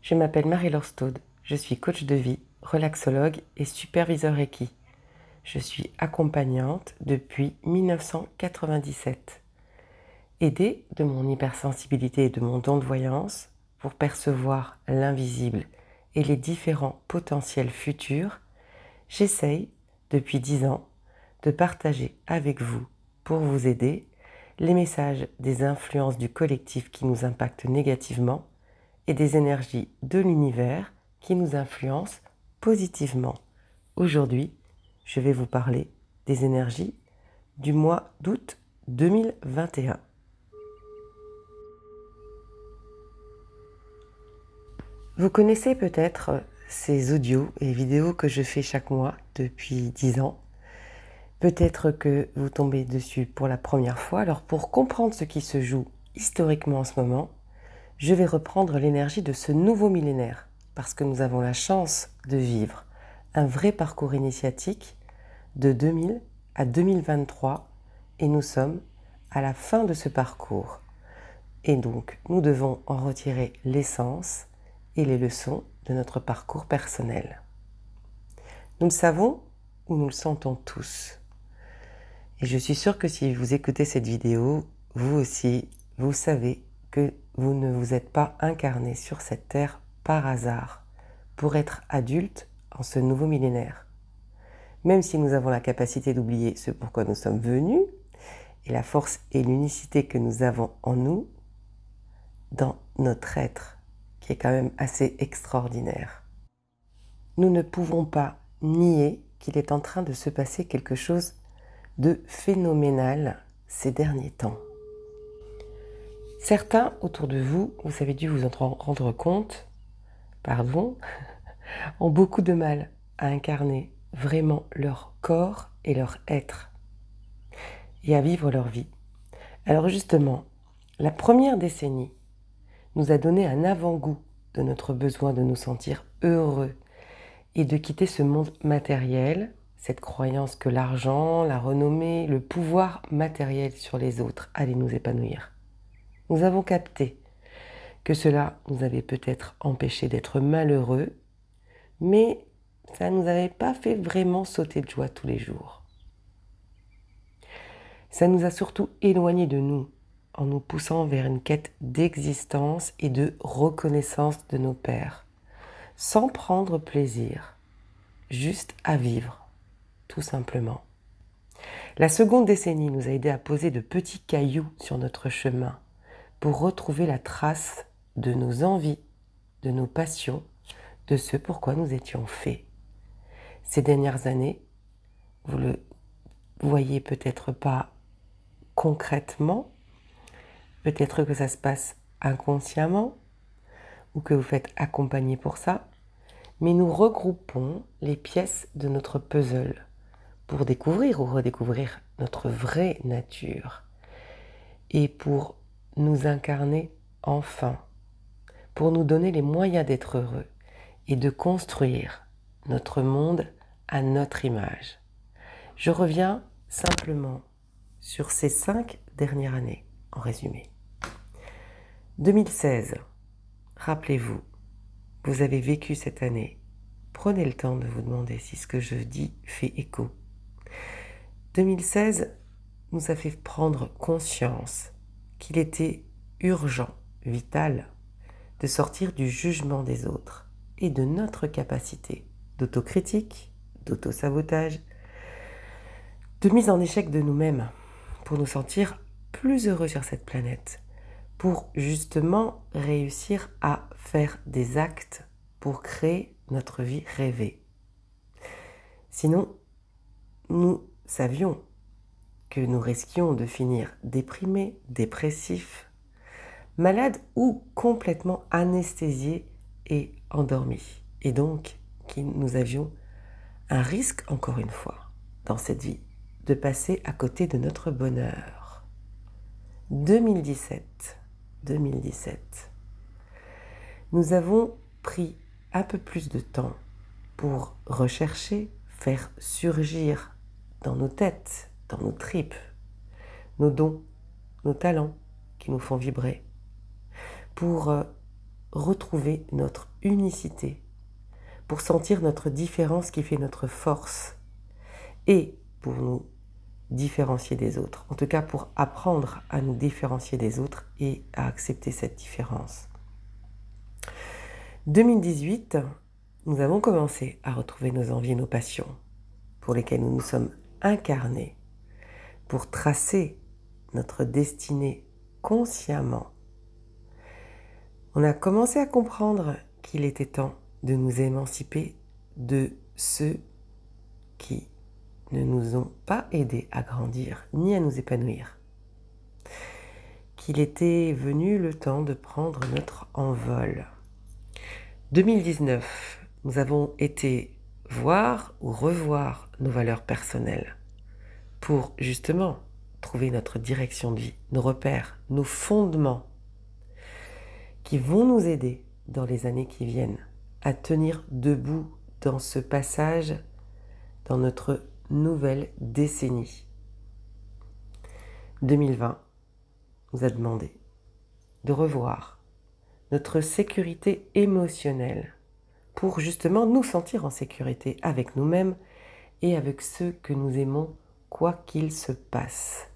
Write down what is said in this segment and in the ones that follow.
Je m'appelle Marie-Laure Staude, je suis coach de vie, relaxologue et superviseur Reiki. Je suis accompagnante depuis 1997. Aidée de mon hypersensibilité et de mon don de voyance pour percevoir l'invisible et les différents potentiels futurs, j'essaye, depuis 10 ans, de partager avec vous, pour vous aider, les messages des influences du collectif qui nous impactent négativement et des énergies de l'univers qui nous influencent positivement. Aujourd'hui, je vais vous parler des énergies du mois d'août 2021. Vous connaissez peut-être ces audios et vidéos que je fais chaque mois depuis 10 ans. Peut-être que vous tombez dessus pour la première fois. Alors pour comprendre ce qui se joue historiquement en ce moment, je vais reprendre l'énergie de ce nouveau millénaire parce que nous avons la chance de vivre un vrai parcours initiatique de 2000 à 2023 et nous sommes à la fin de ce parcours. Et donc, nous devons en retirer l'essence et les leçons de notre parcours personnel. Nous le savons ou nous le sentons tous. Et je suis sûre que si vous écoutez cette vidéo, vous aussi, vous savez que vous ne vous êtes pas incarné sur cette terre par hasard pour être adulte en ce nouveau millénaire. Même si nous avons la capacité d'oublier ce pourquoi nous sommes venus et la force et l'unicité que nous avons en nous, dans notre être, qui est quand même assez extraordinaire. Nous ne pouvons pas nier qu'il est en train de se passer quelque chose de phénoménal ces derniers temps. Certains autour de vous, vous avez dû vous en rendre compte, ont beaucoup de mal à incarner vraiment leur corps et leur être et à vivre leur vie. Alors justement, la première décennie nous a donné un avant-goût de notre besoin de nous sentir heureux et de quitter ce monde matériel, cette croyance que l'argent, la renommée, le pouvoir matériel sur les autres allait nous épanouir. Nous avons capté que cela nous avait peut-être empêché d'être malheureux, mais ça ne nous avait pas fait vraiment sauter de joie tous les jours. Ça nous a surtout éloignés de nous, en nous poussant vers une quête d'existence et de reconnaissance de nos pères, sans prendre plaisir, juste à vivre, tout simplement. La seconde décennie nous a aidés à poser de petits cailloux sur notre chemin pour retrouver la trace de nos envies, de nos passions, de ce pourquoi nous étions faits. Ces dernières années, vous le voyez peut-être pas concrètement, peut-être que ça se passe inconsciemment ou que vous faites accompagner pour ça, mais nous regroupons les pièces de notre puzzle pour découvrir ou redécouvrir notre vraie nature et pour nous incarner enfin, pour nous donner les moyens d'être heureux et de construire notre monde à notre image. Je reviens simplement sur ces 5 dernières années, en résumé. 2016, rappelez-vous, vous avez vécu cette année. Prenez le temps de vous demander si ce que je dis fait écho. 2016 nous a fait prendre conscience qu'il était urgent, vital, de sortir du jugement des autres et de notre capacité d'autocritique, d'autosabotage, de mise en échec de nous-mêmes pour nous sentir plus heureux sur cette planète, pour justement réussir à faire des actes pour créer notre vie rêvée. Sinon, nous savions que nous risquions de finir déprimés, dépressifs, malades ou complètement anesthésiés et endormis. Et donc, nous avions un risque, encore une fois, dans cette vie, de passer à côté de notre bonheur. 2017, nous avons pris un peu plus de temps pour rechercher, faire surgir dans nos têtes, dans nos tripes, nos dons, nos talents qui nous font vibrer, pour retrouver notre unicité, pour sentir notre différence qui fait notre force et pour nous différencier des autres. En tout cas, pour apprendre à nous différencier des autres et à accepter cette différence. 2018, nous avons commencé à retrouver nos envies et nos passions pour lesquelles nous nous sommes incarnés pour tracer notre destinée consciemment. On a commencé à comprendre qu'il était temps de nous émanciper de ceux qui ne nous ont pas aidés à grandir ni à nous épanouir. Qu'il était venu le temps de prendre notre envol. 2019, nous avons été voir ou revoir nos valeurs personnelles pour justement trouver notre direction de vie, nos repères, nos fondements qui vont nous aider dans les années qui viennent à tenir debout dans ce passage, dans notre nouvelle décennie. 2020 nous a demandé de revoir notre sécurité émotionnelle pour justement nous sentir en sécurité avec nous-mêmes et avec ceux que nous aimons, quoi qu'il se passe.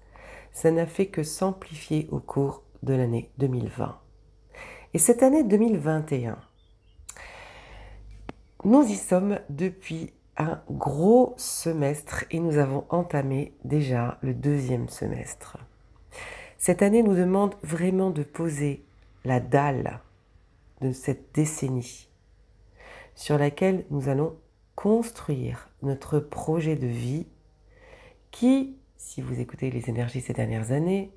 Ça n'a fait que s'amplifier au cours de l'année 2020. Et cette année 2021, nous y sommes depuis un gros semestre et nous avons entamé déjà le 2e semestre. Cette année nous demande vraiment de poser la dalle de cette décennie sur laquelle nous allons construire notre projet de vie qui, si vous écoutez les énergies ces dernières années,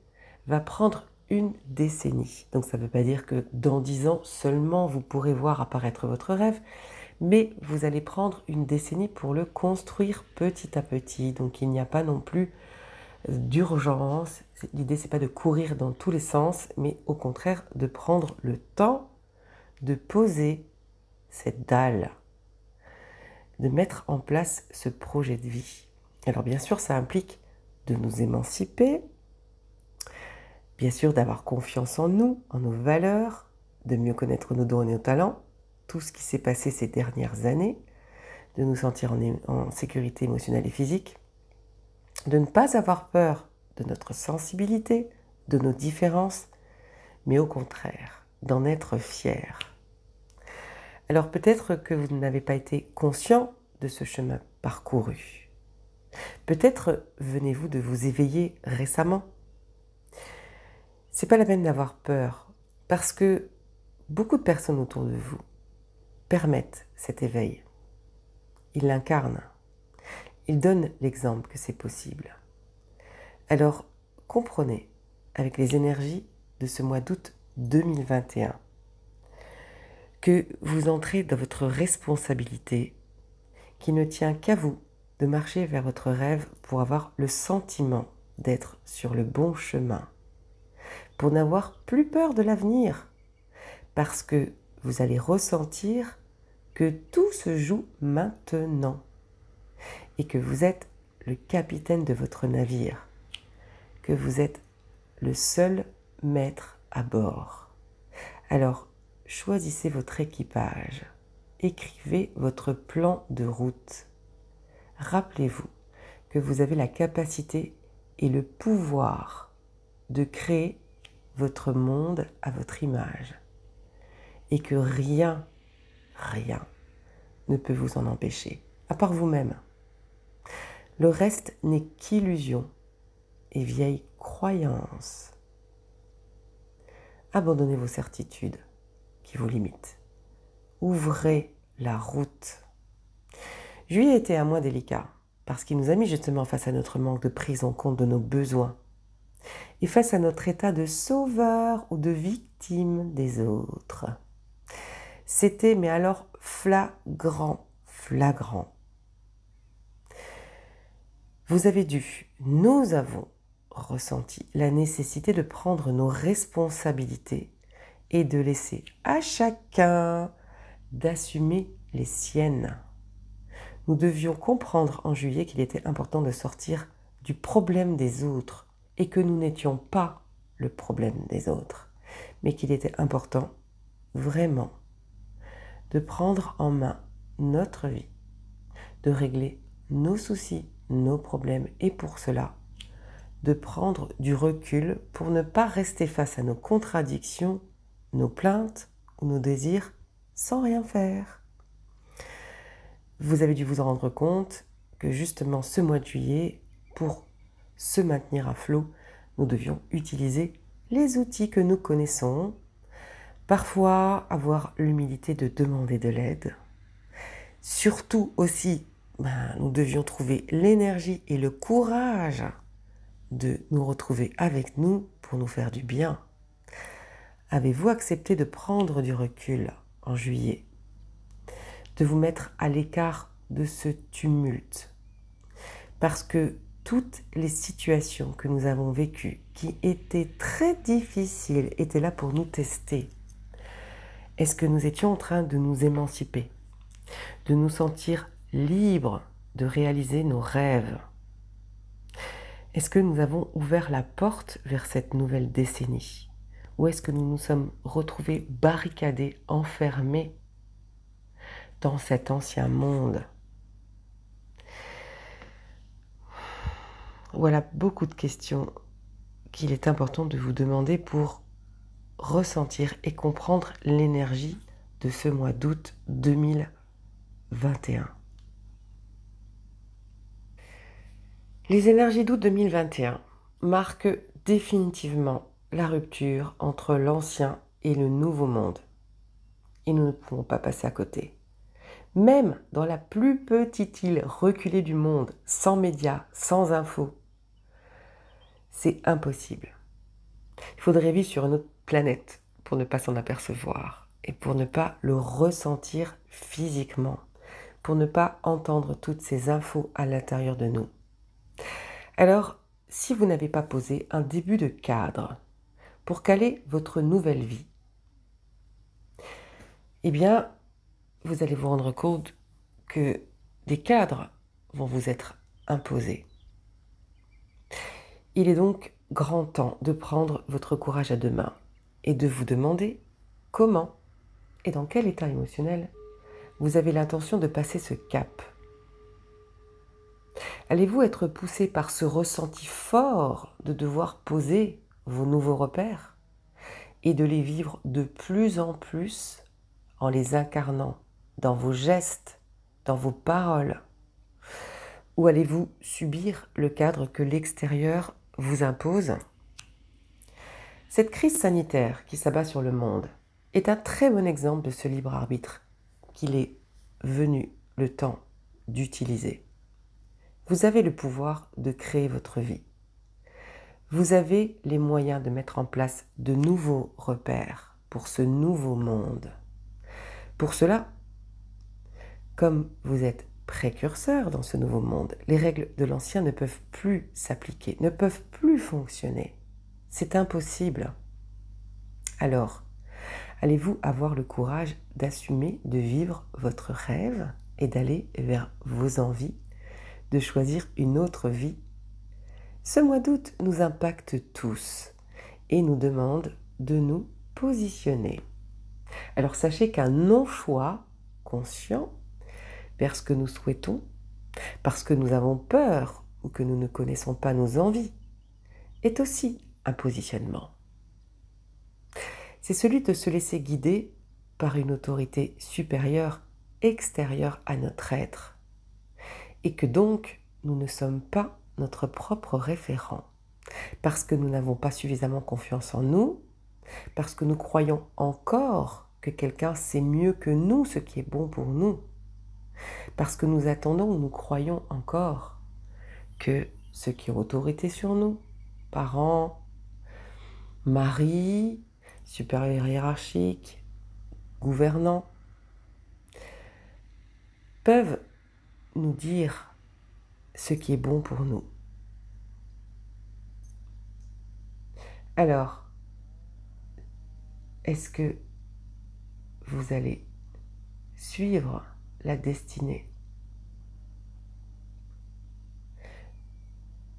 va prendre une décennie. Donc ça ne veut pas dire que dans 10 ans seulement vous pourrez voir apparaître votre rêve, mais vous allez prendre une décennie pour le construire petit à petit. Donc il n'y a pas non plus d'urgence. L'idée, c'est pas de courir dans tous les sens, mais au contraire de prendre le temps de poser cette dalle, de mettre en place ce projet de vie. Alors bien sûr, ça implique de nous émanciper, bien sûr d'avoir confiance en nous, en nos valeurs, de mieux connaître nos dons et nos talents, tout ce qui s'est passé ces dernières années, de nous sentir en sécurité émotionnelle et physique, de ne pas avoir peur de notre sensibilité, de nos différences, mais au contraire, d'en être fier. Alors peut-être que vous n'avez pas été conscient de ce chemin parcouru. Peut-être venez-vous de vous éveiller récemment. C'est pas la peine d'avoir peur, parce que beaucoup de personnes autour de vous permettent cet éveil. Ils l'incarnent. Ils donnent l'exemple que c'est possible. Alors, comprenez, avec les énergies de ce mois d'août 2021, que vous entrez dans votre responsabilité qui ne tient qu'à vous de marcher vers votre rêve pour avoir le sentiment d'être sur le bon chemin, pour n'avoir plus peur de l'avenir, parce que vous allez ressentir que tout se joue maintenant et que vous êtes le capitaine de votre navire, que vous êtes le seul maître à bord. Alors, choisissez votre équipage, écrivez votre plan de route. Rappelez-vous que vous avez la capacité et le pouvoir de créer votre monde à votre image et que rien ne peut vous en empêcher, à part vous-même. Le reste n'est qu'illusion et vieille croyance. Abandonnez vos certitudes qui vous limitent. Ouvrez la route. Juillet était un mois délicat parce qu'il nous a mis justement face à notre manque de prise en compte de nos besoins et face à notre état de sauveur ou de victime des autres. C'était, mais alors, flagrant. Nous avons ressenti la nécessité de prendre nos responsabilités et de laisser à chacun d'assumer les siennes. Nous devions comprendre en juillet qu'il était important de sortir du problème des autres et que nous n'étions pas le problème des autres, mais qu'il était important vraiment de prendre en main notre vie, de régler nos soucis, nos problèmes, et pour cela, de prendre du recul pour ne pas rester face à nos contradictions, nos plaintes ou nos désirs sans rien faire. Vous avez dû vous en rendre compte que justement ce mois de juillet, pour se maintenir à flot, nous devions utiliser les outils que nous connaissons, parfois avoir l'humilité de demander de l'aide. Surtout aussi, nous devions trouver l'énergie et le courage de nous retrouver avec nous pour nous faire du bien. Avez-vous accepté de prendre du recul en juillet, de vous mettre à l'écart de ce tumulte? Parce que toutes les situations que nous avons vécues, qui étaient très difficiles, étaient là pour nous tester. Est-ce que nous étions en train de nous émanciper, de nous sentir libres de réaliser nos rêves? Est-ce que nous avons ouvert la porte vers cette nouvelle décennie? Ou est-ce que nous nous sommes retrouvés barricadés, enfermés dans cet ancien monde? Voilà beaucoup de questions qu'il est important de vous demander pour ressentir et comprendre l'énergie de ce mois d'août 2021. Les énergies d'août 2021 marquent définitivement la rupture entre l'ancien et le nouveau monde. Et nous ne pouvons pas passer à côté. Même dans la plus petite île reculée du monde, sans médias, sans infos, c'est impossible. Il faudrait vivre sur une autre planète pour ne pas s'en apercevoir et pour ne pas le ressentir physiquement, pour ne pas entendre toutes ces infos à l'intérieur de nous. Alors, si vous n'avez pas posé un début de cadre pour caler votre nouvelle vie, eh bien, vous allez vous rendre compte que des cadres vont vous être imposés. Il est donc grand temps de prendre votre courage à deux mains et de vous demander comment et dans quel état émotionnel vous avez l'intention de passer ce cap. Allez-vous être poussé par ce ressenti fort de devoir poser vos nouveaux repères et de les vivre de plus en plus en les incarnant dans vos gestes, dans vos paroles? Ou allez-vous subir le cadre que l'extérieur vous impose? Cette crise sanitaire qui s'abat sur le monde est un très bon exemple de ce libre arbitre qu'il est venu le temps d'utiliser. Vous avez le pouvoir de créer votre vie. Vous avez les moyens de mettre en place de nouveaux repères pour ce nouveau monde. Pour cela, comme vous êtes précurseur dans ce nouveau monde, les règles de l'ancien ne peuvent plus s'appliquer, ne peuvent plus fonctionner. C'est impossible. Alors, allez-vous avoir le courage d'assumer de vivre votre rêve et d'aller vers vos envies, de choisir une autre vie? Ce mois d'août nous impacte tous et nous demande de nous positionner. Alors sachez qu'un non-choix conscient vers ce que nous souhaitons, parce que nous avons peur ou que nous ne connaissons pas nos envies, est aussi un positionnement. C'est celui de se laisser guider par une autorité supérieure, extérieure à notre être, et que donc nous ne sommes pas notre propre référent, parce que nous n'avons pas suffisamment confiance en nous, parce que nous croyons encore que quelqu'un sait mieux que nous ce qui est bon pour nous, parce que nous attendons ou nous croyons encore que ceux qui ont autorité sur nous, parents, maris, supérieurs hiérarchiques, gouvernants, peuvent nous dire ce qui est bon pour nous. Alors, est-ce que vous allez suivre la destinée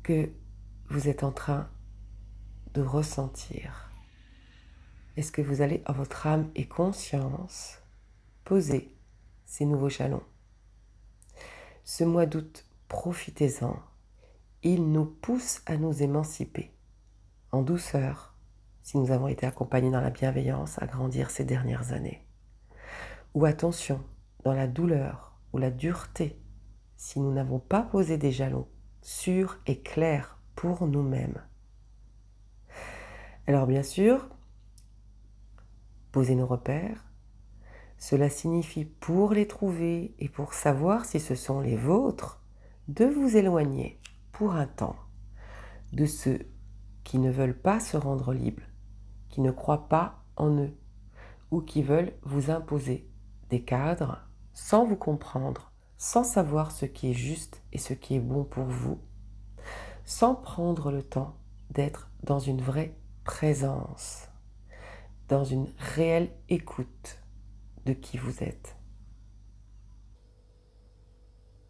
que vous êtes en train de ressentir? est-ce que vous allez, en votre âme et conscience, poser ces nouveaux jalons? Ce mois d'août, profitez-en. Il nous pousse à nous émanciper, en douceur, si nous avons été accompagnés dans la bienveillance à grandir ces dernières années. Ou attention, dans la douleur ou la dureté, si nous n'avons pas posé des jalons sûrs et clairs pour nous-mêmes. Alors bien sûr, poser nos repères, cela signifie pour les trouver et pour savoir si ce sont les vôtres, de vous éloigner pour un temps de ceux qui ne veulent pas se rendre libres, qui ne croient pas en eux ou qui veulent vous imposer des cadres sans vous comprendre, sans savoir ce qui est juste et ce qui est bon pour vous, sans prendre le temps d'être dans une vraie présence, dans une réelle écoute de qui vous êtes.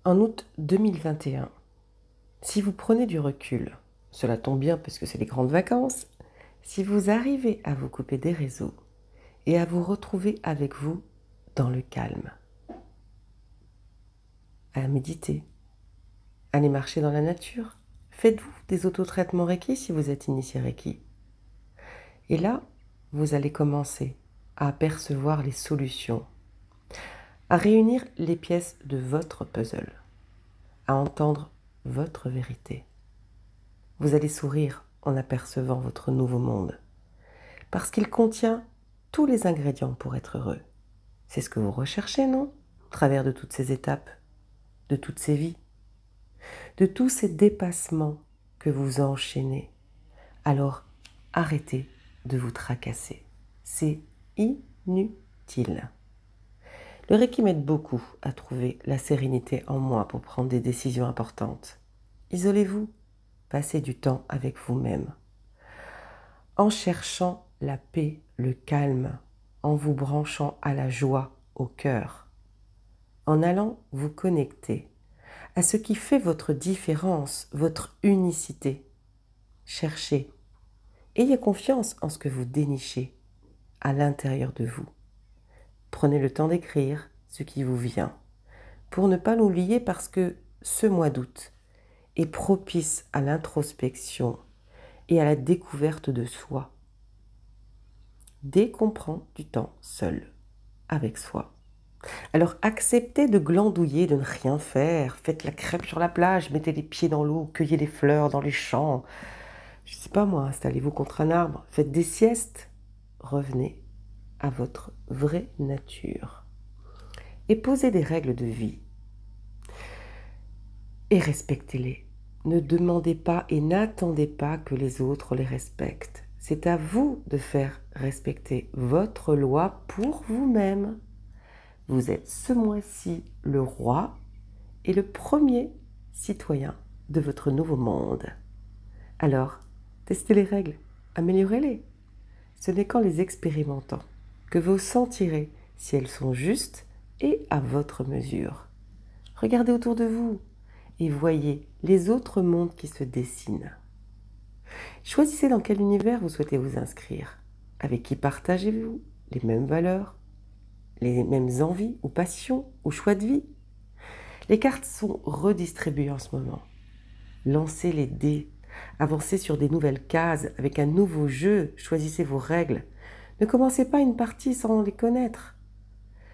En août 2021, si vous prenez du recul, cela tombe bien parce que c'est les grandes vacances, si vous arrivez à vous couper des réseaux et à vous retrouver avec vous dans le calme, à méditer, allez marcher dans la nature, faites-vous des autotraitements Reiki si vous êtes initié Reiki. Et là, vous allez commencer à apercevoir les solutions, à réunir les pièces de votre puzzle, à entendre votre vérité. Vous allez sourire en apercevant votre nouveau monde, parce qu'il contient tous les ingrédients pour être heureux. C'est ce que vous recherchez, non? Au travers de toutes ces étapes, de toutes ces vies, de tous ces dépassements que vous enchaînez. Alors, arrêtez de vous tracasser. C'est inutile. Le Reiki m'aide beaucoup à trouver la sérénité en moi pour prendre des décisions importantes. Isolez-vous, passez du temps avec vous-même. En cherchant la paix, le calme, en vous branchant à la joie, au cœur, en allant vous connecter à ce qui fait votre différence, votre unicité. Cherchez. Ayez confiance en ce que vous dénichez à l'intérieur de vous. Prenez le temps d'écrire ce qui vous vient, pour ne pas l'oublier parce que ce mois d'août est propice à l'introspection et à la découverte de soi. Dès qu'on prend du temps seul, avec soi. Alors acceptez de glandouiller, de ne rien faire. Faites la crêpe sur la plage, mettez les pieds dans l'eau, cueillez les fleurs dans les champs. Je ne sais pas moi, installez-vous contre un arbre, faites des siestes. Revenez à votre vraie nature. Et posez des règles de vie. Et respectez-les. Ne demandez pas et n'attendez pas que les autres les respectent. C'est à vous de faire respecter votre loi pour vous-même. Vous êtes ce mois-ci le roi et le premier citoyen de votre nouveau monde. Alors, testez les règles, améliorez-les. Ce n'est qu'en les expérimentant que vous sentirez si elles sont justes et à votre mesure. Regardez autour de vous et voyez les autres mondes qui se dessinent. Choisissez dans quel univers vous souhaitez vous inscrire. Avec qui partagez-vous les mêmes valeurs, les mêmes envies ou passions ou choix de vie. Les cartes sont redistribuées en ce moment. Lancez les dés, avancez sur des nouvelles cases avec un nouveau jeu, choisissez vos règles. Ne commencez pas une partie sans les connaître,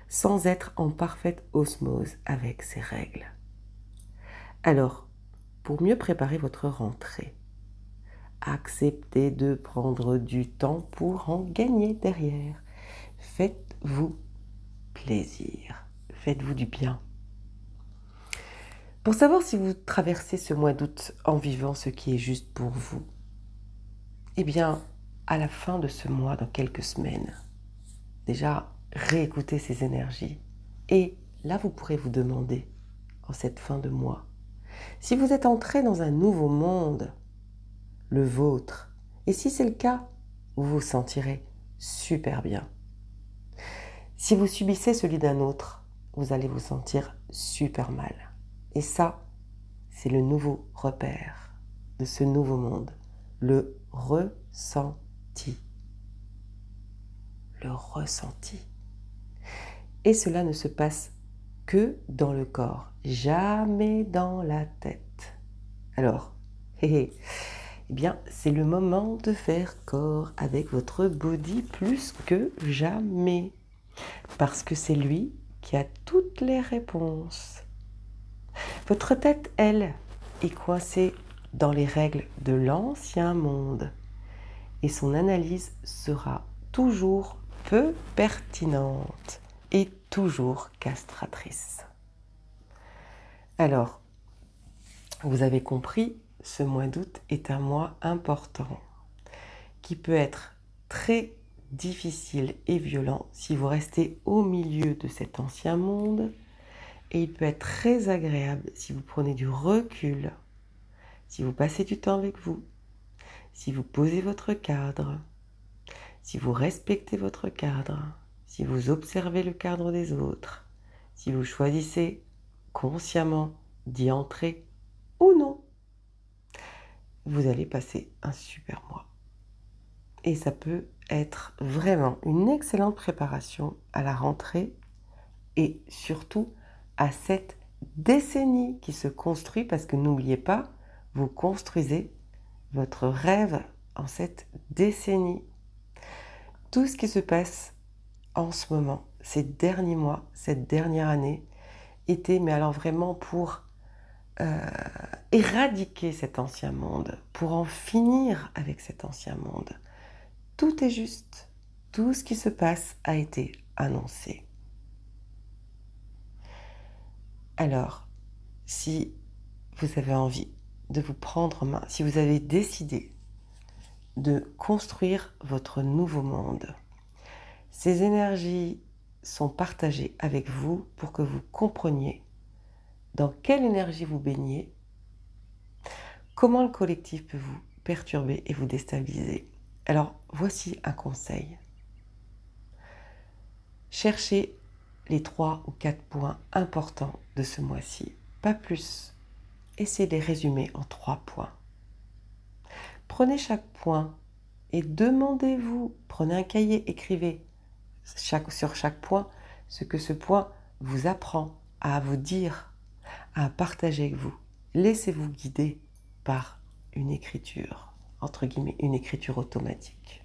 sans être en parfaite osmose avec ces règles. Alors, pour mieux préparer votre rentrée, acceptez de prendre du temps pour en gagner derrière. Faites-vous plaisir. Faites-vous du bien. Pour savoir si vous traversez ce mois d'août en vivant ce qui est juste pour vous, eh bien, à la fin de ce mois, dans quelques semaines, déjà, réécoutez ces énergies. Et là, vous pourrez vous demander, en cette fin de mois, si vous êtes entré dans un nouveau monde, le vôtre, et si c'est le cas, vous vous sentirez super bien. Si vous subissez celui d'un autre, vous allez vous sentir super mal. Et ça, c'est le nouveau repère de ce nouveau monde, le ressenti. le ressenti. Et cela ne se passe que dans le corps, jamais dans la tête. Alors, eh bien, c'est le moment de faire corps avec votre body plus que jamais. Parce que c'est lui qui a toutes les réponses. Votre tête, elle, est coincée dans les règles de l'ancien monde. Et son analyse sera toujours peu pertinente et toujours castratrice. Alors, vous avez compris, ce mois d'août est un mois important qui peut être très difficile et violent si vous restez au milieu de cet ancien monde, et il peut être très agréable si vous prenez du recul, si vous passez du temps avec vous, si vous posez votre cadre, si vous respectez votre cadre, si vous observez le cadre des autres, si vous choisissez consciemment d'y entrer ou non, vous allez passer un super mois. Et ça peut être vraiment une excellente préparation à la rentrée et surtout à cette décennie qui se construit, parce que n'oubliez pas, vous construisez votre rêve en cette décennie. Tout ce qui se passe en ce moment, ces derniers mois, cette dernière année, était, mais alors vraiment pour éradiquer cet ancien monde, pour en finir avec cet ancien monde. Tout est juste. Tout ce qui se passe a été annoncé. Alors, si vous avez envie de vous prendre en main, si vous avez décidé de construire votre nouveau monde, ces énergies sont partagées avec vous pour que vous compreniez dans quelle énergie vous baignez, comment le collectif peut vous perturber et vous déstabiliser. Alors, voici un conseil. Cherchez les 3 ou 4 points importants de ce mois-ci, pas plus. Essayez de les résumer en 3 points. Prenez chaque point et demandez-vous, prenez un cahier, écrivez sur chaque point ce que ce point vous apprend à vous dire, à partager avec vous. Laissez-vous guider par une écriture, entre guillemets, une écriture automatique.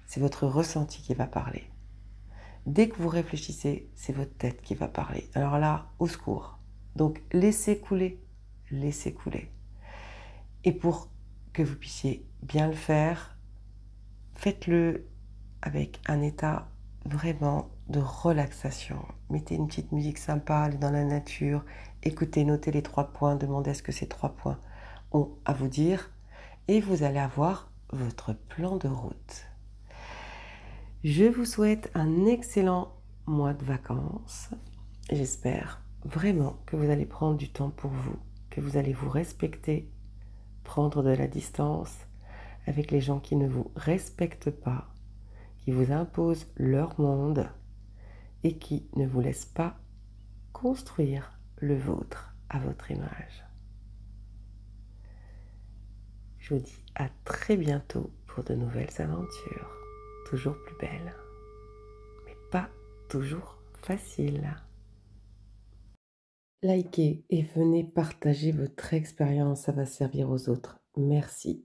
C'est votre ressenti qui va parler. Dès que vous réfléchissez, c'est votre tête qui va parler. Alors là, au secours. Donc laissez couler, laissez couler. Et pour que vous puissiez bien le faire, faites-le avec un état vraiment de relaxation. Mettez une petite musique sympa, allez dans la nature, écoutez, notez les 3 points, demandez ce que ces 3 points ont à vous dire, et vous allez avoir votre plan de route. Je vous souhaite un excellent mois de vacances. J'espère vraiment que vous allez prendre du temps pour vous, que vous allez vous respecter, prendre de la distance avec les gens qui ne vous respectent pas, qui vous imposent leur monde et qui ne vous laissent pas construire le vôtre à votre image. Je vous dis à très bientôt pour de nouvelles aventures, toujours plus belles, mais pas toujours faciles. Likez et venez partager votre expérience, ça va servir aux autres. Merci.